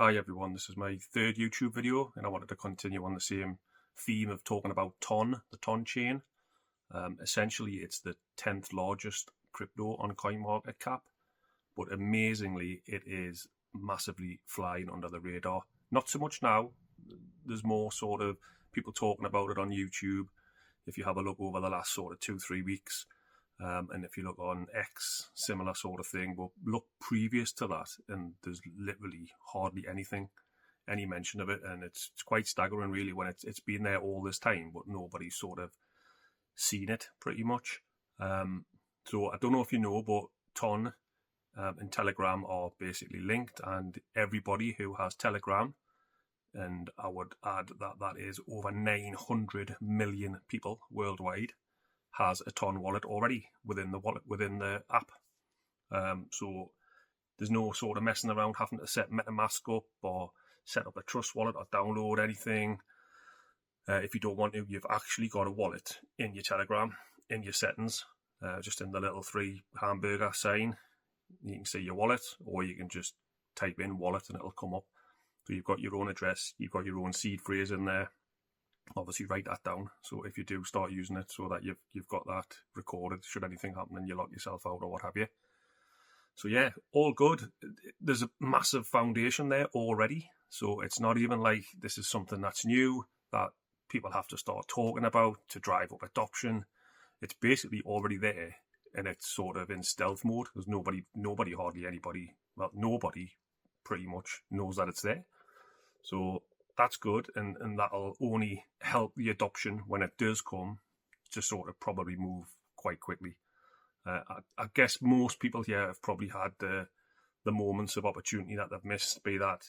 Hi everyone, this is my third YouTube video and I wanted to continue on the same theme of talking about TON, the TON chain. Essentially it's the 10th largest crypto on CoinMarketCap, but amazingly it is massively flying under the radar. Not so much now, there's more sort of people talking about it on YouTube. If you have a look over the last sort of 2-3 weeks, and if you look on X, similar sort of thing, but look previous to that, and there's literally hardly any mention of it, and it's quite staggering really when it's been there all this time, but nobody's sort of seen it pretty much. So I don't know if you know, but TON and Telegram are basically linked, and everybody who has Telegram, and I would add that is over 900 million people worldwide, has a TON wallet already within the app. So there's no sort of messing around having to set MetaMask up or set up a trust wallet or download anything. If you don't want to, you've actually got a wallet in your Telegram, in your settings, just in the little 3 hamburger sign. You can see your wallet, or you can just type in wallet and it'll come up. So you've got your own address, you've got your own seed phrase in there. Obviously write that down, so if you do start using it, so that you've got that recorded should anything happen and you lock yourself out or what have you. So yeah, all good. There's a massive foundation there already, so it's not even like this is something that's new that people have to start talking about to drive up adoption. It's basically already there, and it's sort of in stealth mode because nobody pretty much knows that it's there. So that's good, and that'll only help the adoption when it does come to sort of probably move quite quickly. I guess most people here have probably had the moments of opportunity that they've missed, be that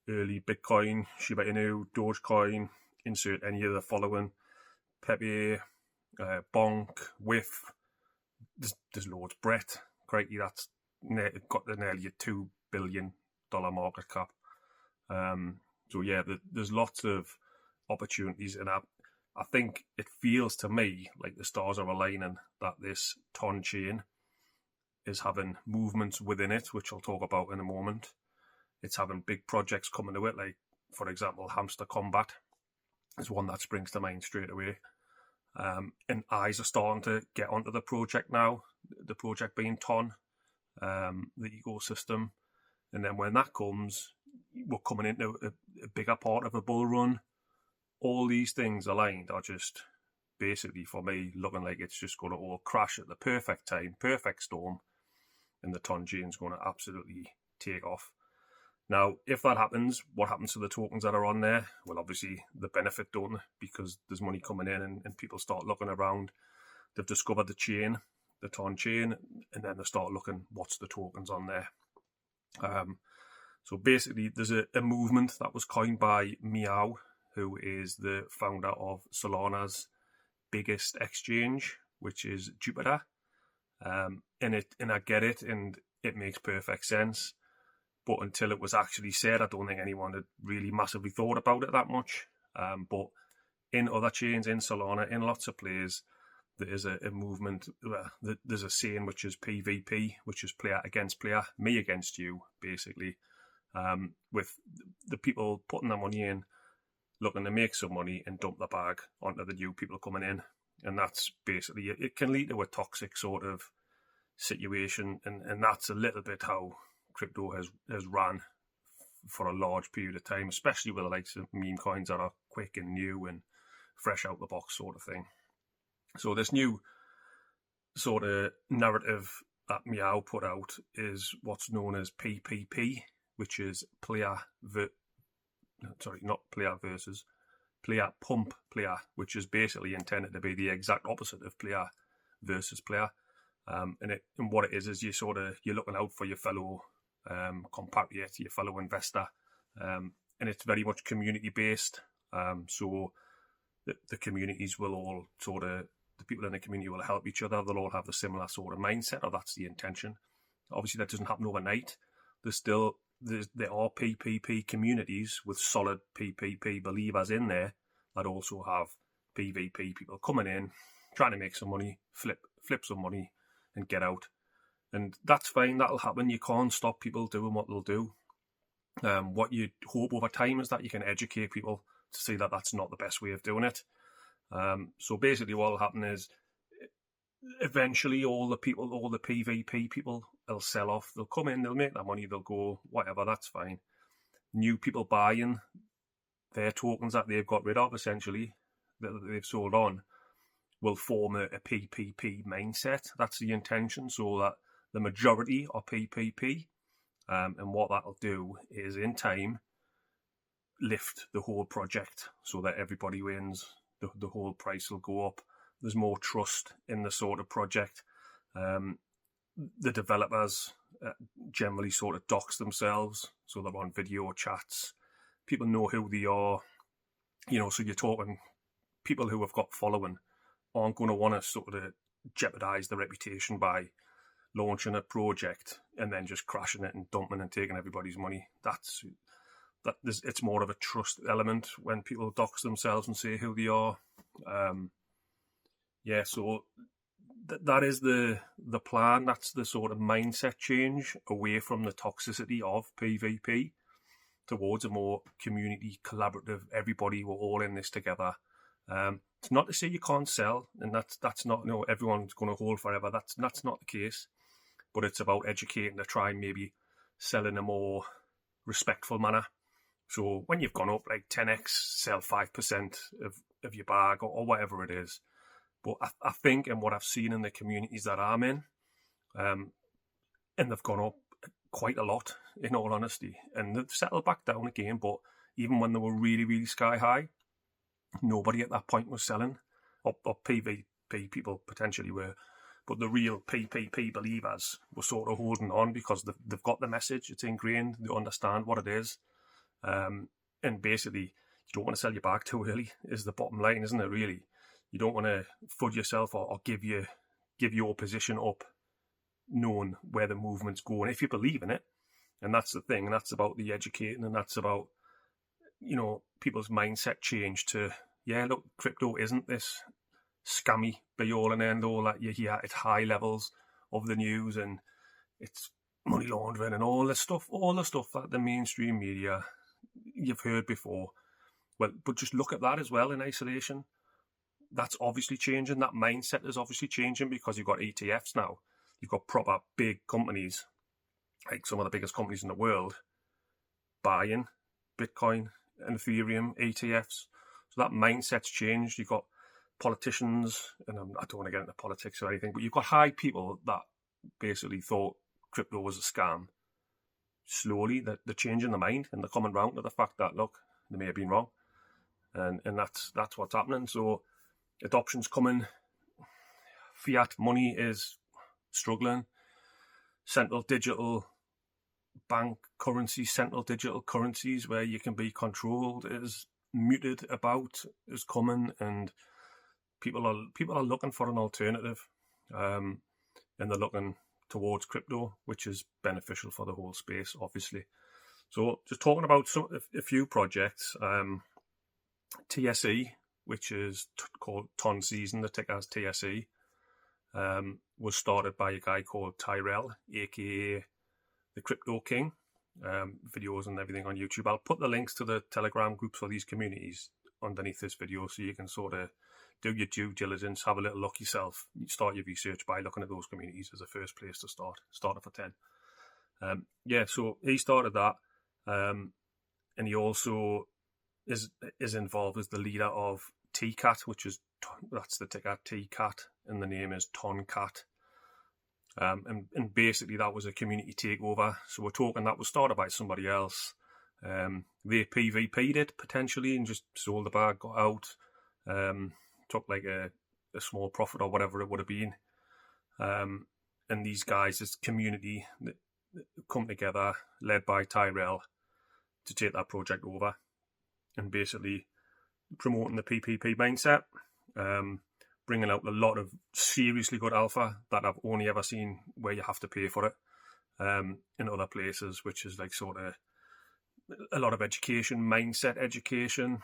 early Bitcoin, Shiba Inu, Dogecoin, insert any of the following, Pepe, Bonk, Whiff, there's loads, Brett, crikey, that's got to nearly a $2 billion market cap. So yeah, there's lots of opportunities, and I think it feels to me like the stars are aligning that this TON chain is having movements within it, which I'll talk about in a moment. It's having big projects coming to it, like, for example, Hamster Combat is one that springs to mind straight away. And eyes are starting to get onto the project now, the project being TON, the ecosystem. And then when that comes, we're coming into a bigger part of a bull run. All these things aligned are just basically, for me, looking like it's just going to all crash at the perfect time, perfect storm, and the TON chain's going to absolutely take off. Now, if that happens, what happens to the tokens that are on there? Well, obviously, the benefit, don't they? Because there's money coming in and people start looking around. They've discovered the chain, the TON chain, and then they start looking, what's the tokens on there? So basically, there's a movement that was coined by Meow, who is the founder of Solana's biggest exchange, which is Jupiter. And I get it, and it makes perfect sense. But until it was actually said, I don't think anyone had really massively thought about it that much. But in other chains, in Solana, in lots of plays, there is a movement. There's a saying which is PvP, which is player against player, me against you, basically. With the people putting their money in, looking to make some money and dump the bag onto the new people coming in. And that's basically, it can lead to a toxic sort of situation. And that's a little bit how crypto has ran for a large period of time, especially with the likes of meme coins that are quick and new and fresh out the box sort of thing. So this new sort of narrative that Meow put out is what's known as PPP, which is player pump player, which is basically intended to be the exact opposite of player versus player. And what it is you're looking out for your fellow compatriot, your fellow investor, and it's very much community based. So the communities will all the people in the community will help each other. They'll all have the similar sort of mindset, or that's the intention. Obviously, that doesn't happen overnight. There are PPP communities with solid PPP believers in there that also have PVP people coming in, trying to make some money, flip some money, and get out. And that's fine, that'll happen. You can't stop people doing what they'll do. What you hope over time is that you can educate people to see that that's not the best way of doing it. So basically what will happen is eventually all the PvP people will sell off. They'll come in, they'll make their money, they'll go, whatever, that's fine. New people buying their tokens that they've got rid of, essentially, that they've sold on, will form a PvP mindset. That's the intention, so that the majority are PvP. And what that'll do is, in time, lift the whole project so that everybody wins. The whole price will go up. There's more trust in the sort of project. The developers generally sort of dox themselves, so they're on video chats. People know who they are, so you're talking people who have got following aren't going to want to sort of jeopardize their reputation by launching a project and then just crashing it and dumping and taking everybody's money. It's more of a trust element when people dox themselves and say who they are. So that is the plan. That's the sort of mindset change away from the toxicity of PvP towards a more community, collaborative, everybody, we're all in this together. It's not to say you can't sell, and that's not, everyone's going to hold forever. That's not the case. But it's about educating to try and maybe sell in a more respectful manner. So when you've gone up like 10x, sell 5% of your bag or whatever it is. But I think, and what I've seen in the communities that I'm in, and they've gone up quite a lot, in all honesty, and they've settled back down again. But even when they were really, really sky high, nobody at that point was selling, or PvP people potentially were, but the real PvP believers were sort of holding on because they've got the message, it's ingrained, they understand what it is, and basically you don't want to sell your bag too early is the bottom line, isn't it, really? You don't want to fud yourself or give your position up knowing where the movement's going if you believe in it. And that's the thing, and that's about the educating, and that's about people's mindset change to, look, crypto isn't this scammy be all and end all that you hear at high levels of the news, and it's money laundering and all the stuff that the mainstream media you've heard before. Well, but just look at that as well in isolation. That's obviously changing. That mindset is obviously changing because you've got ETFs now. You've got proper big companies, like some of the biggest companies in the world, buying Bitcoin and Ethereum ETFs. So that mindset's changed. You've got politicians, and I don't want to get into politics or anything, but you've got high people that basically thought crypto was a scam. Slowly, they're changing their mind and they're coming round to the fact that, look, they may have been wrong. And that's what's happening. So adoption's coming. Fiat money is struggling. Central digital bank currencies, central digital currencies where you can be controlled is muted about, is coming, and people are looking for an alternative, and they're looking towards crypto, which is beneficial for the whole space, obviously. So just talking about a few projects, TSE, which is called Ton Season, the ticker as TSE, was started by a guy called Tyrell, aka the Crypto King. Videos and everything on YouTube. I'll put the links to the Telegram groups for these communities underneath this video so you can sort of do your due diligence, have a little look yourself, start your research by looking at those communities as a first place to start off at 10. So he started that, and he also is involved as the leader of TCAT, that's the ticker TCAT, and the name is Toncat. And basically that was a community takeover. So we're talking that was started by somebody else. They PvP'd it potentially and just sold the bag, got out, took like a small profit or whatever it would have been. And these guys, this community, come together, led by Tyrell, to take that project over and basically promoting the PvP mindset. Bringing out a lot of seriously good alpha that I've only ever seen where you have to pay for it in other places, which is like sort of a lot of education, mindset education,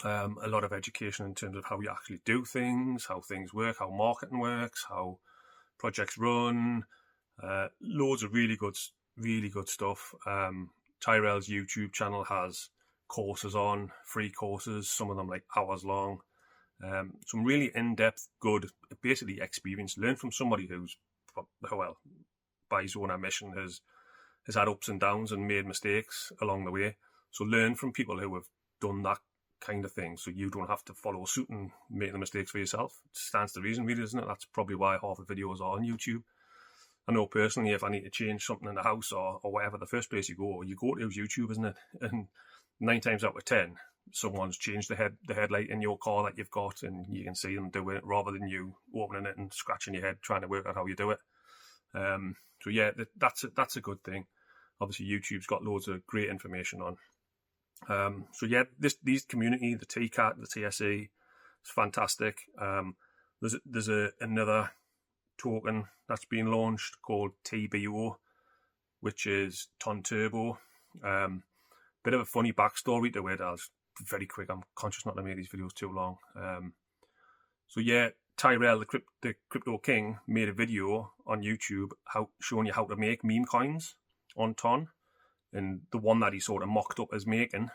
a lot of education in terms of how you actually do things, how things work, how marketing works, how projects run, loads of really good stuff. Tyrell's YouTube channel has courses on, free courses, some of them like hours long. Some really in-depth, good, basically experience. Learn from somebody who's, well, by his own admission, has had ups and downs and made mistakes along the way. So learn from people who have done that kind of thing, so you don't have to follow suit and make the mistakes for yourself. It stands to reason, really, doesn't it? That's probably why half the videos are on YouTube. I know personally, if I need to change something in the house or whatever, the first place you go to is YouTube, isn't it? And 9 times out of 10, someone's changed the headlight in your car that you've got, and you can see them do it rather than you opening it and scratching your head trying to work out how you do it. So yeah, that's a good thing. Obviously, YouTube's got loads of great information on. So yeah, these community, the TCAT, the TSE, it's fantastic. There's another token that's been launched called TBO, which is Ton Turbo. Bit of a funny backstory to it. I'll just be very quick. I'm conscious not to make these videos too long. So yeah, Tyrell, the Crypto King, made a video on YouTube showing you how to make meme coins on Ton. And the one that he sort of mocked up as making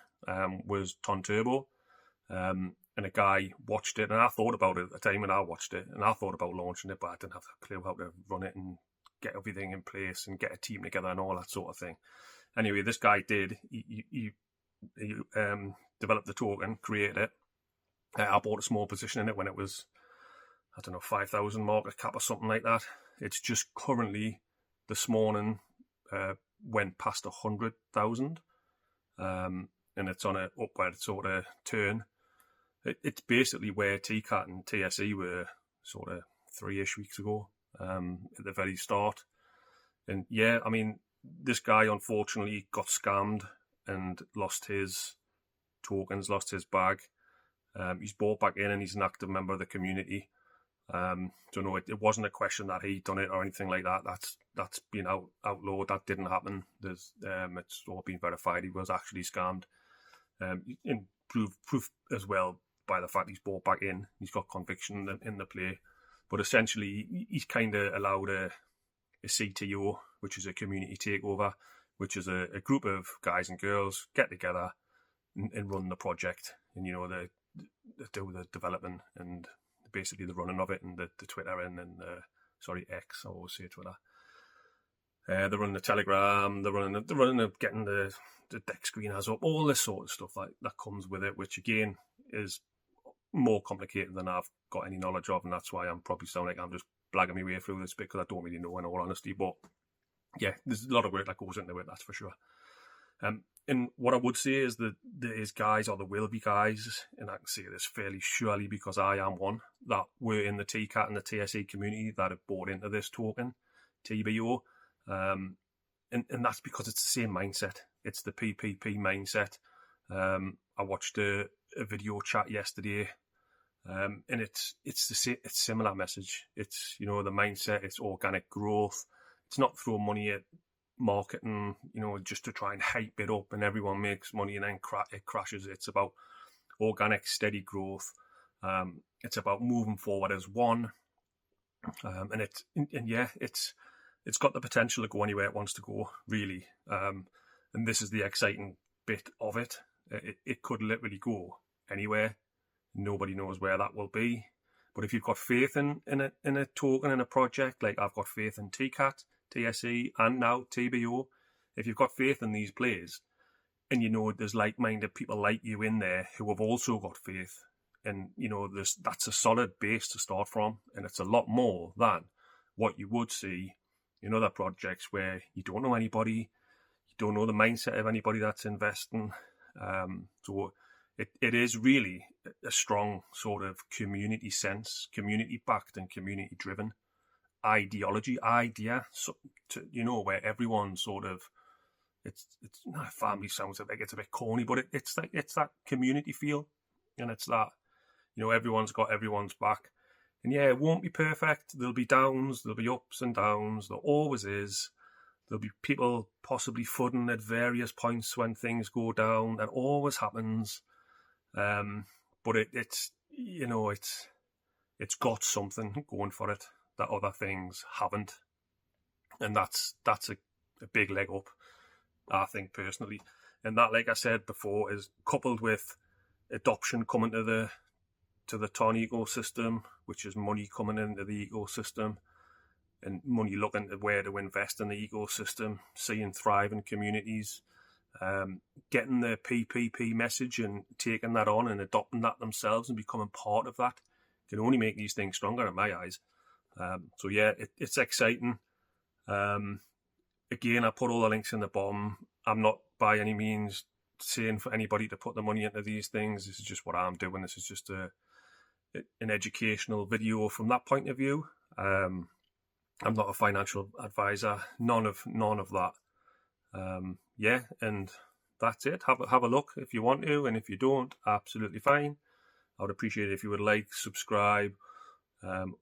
was Ton Turbo. And a guy watched it, and I thought about it at the time when I watched it, and I thought about launching it, but I didn't have a clue how to run it and get everything in place and get a team together and all that sort of thing. Anyway, this guy did. He developed the token, created it. I bought a small position in it when it was, I don't know, 5,000 market cap or something like that. It's just currently, this morning, went past 100,000, and it's on an upward sort of turn. It's basically where TCAT and TSE were sort of 3-ish weeks ago, at the very start. And yeah, I mean, this guy unfortunately got scammed and lost his tokens, lost his bag. He's bought back in and he's an active member of the community. So no, it wasn't a question that he'd done it or anything like that. That's been outlawed. That didn't happen. It's all been verified. He was actually scammed. And proof as well by the fact he's bought back in. He's got conviction in the play. But essentially, he's kind of allowed a CTO, which is a community takeover, which is a group of guys and girls get together and run the project. And, you know, they do the development and basically the running of it, and the Twittering and X, I always say Twitter. They're running the Telegram, they're running getting the deck screeners up, all this sort of stuff that comes with it, which again is more complicated than I've got any knowledge of, and that's why I'm probably sounding like I'm just blagging my way through this bit, because I don't really know, in all honesty. But yeah, there's a lot of work that goes into it, that's for sure. And what I would say is that there is guys, or there will be guys, and I can say this fairly surely because I am one, that were in the TCAT and the TSE community that have bought into this token, TBO. And that's because it's the same mindset. It's the PPP mindset. I watched a video chat yesterday, and it's similar message. It's, you know, the mindset, it's organic growth. It's not throw money at marketing, you know, just to try and hype it up and everyone makes money and then it crashes. It's about organic, steady growth. It's about moving forward as one. And it's got the potential to go anywhere it wants to go, really. And this is the exciting bit of it. It could literally go anywhere. Nobody knows where that will be. But if you've got faith in a token, in a project, like I've got faith in TCAT, TSE, and now TBO, if you've got faith in these plays, and you know there's like-minded people like you in there who have also got faith, and you know that's a solid base to start from, and it's a lot more than what you would see in other projects where you don't know anybody, you don't know the mindset of anybody that's investing. So it is really a strong sort of community sense, community-backed and community-driven idea, so you know, where everyone sort of, it's not, family sounds like it's a bit corny, but it's that community feel, and it's that, you know, everyone's got everyone's back. And yeah, it won't be perfect. There'll be downs, there'll be ups and downs. There always is. There'll be people possibly fudding at various points when things go down. That always happens. But it's you know, it's got something going for it that other things haven't, and that's a big leg up. I think personally. And that, like I said before, is coupled with adoption coming to the TON ecosystem, which is money coming into the ecosystem and money looking at where to invest in the ecosystem, seeing thriving communities, getting the PPP message and taking that on and adopting that themselves and becoming part of that can only make these things stronger in my eyes. So yeah, it's exciting. Again, I put all the links in the bottom. I'm not by any means saying for anybody to put the money into these things. This is just what I'm doing. This is just an educational video from that point of view. I'm not a financial advisor. None of that. Yeah, and that's it. Have a look if you want to, and if you don't, absolutely fine. I would appreciate it if you would like, subscribe,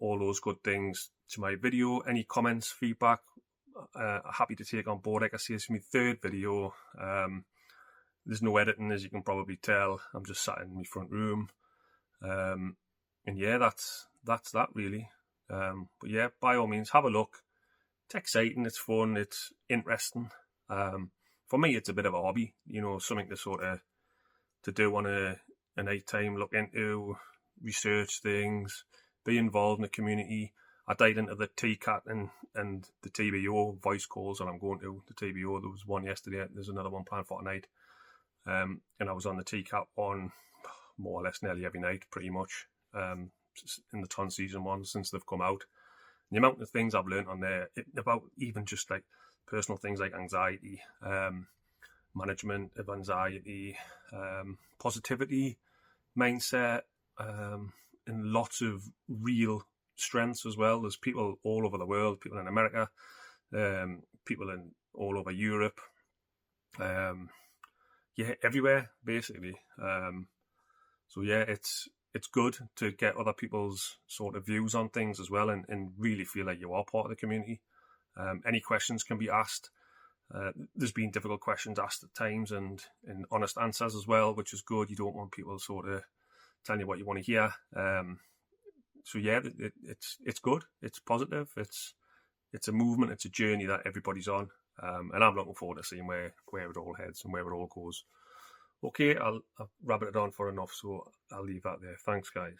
all those good things to my video. Any comments, feedback, happy to take on board. Like I say, it's my third video. There's no editing, as you can probably tell. I'm just sat in my front room. And yeah, that's that really. But yeah, by all means, have a look. It's exciting, it's fun, it's interesting. For me, it's a bit of a hobby, something to sort of to do on a night time, look into, research things, be involved in the community. I died into the TCAT and the TBO voice calls, and I'm going to the TBO. There was one yesterday. There's another one planned for tonight. And I was on the TCAT one more or less nearly every night, pretty much, in the TON season one since they've come out. And the amount of things I've learned on there about even just like personal things like anxiety, management of anxiety, positivity, mindset, and lots of real strengths as well. There's people all over the world, people in America, people in all over Europe, everywhere basically. So yeah, it's good to get other people's sort of views on things as well, and really feel like you are part of the community. Any questions can be asked. There's been difficult questions asked at times, and honest answers as well, which is good. You don't want people sort of telling you what you want to hear. So yeah, it's good. It's positive. It's a movement. It's a journey that everybody's on, and I'm looking forward to seeing where it all heads and where it all goes. Okay, I've rabbited on for enough, so I'll leave that there. Thanks, guys.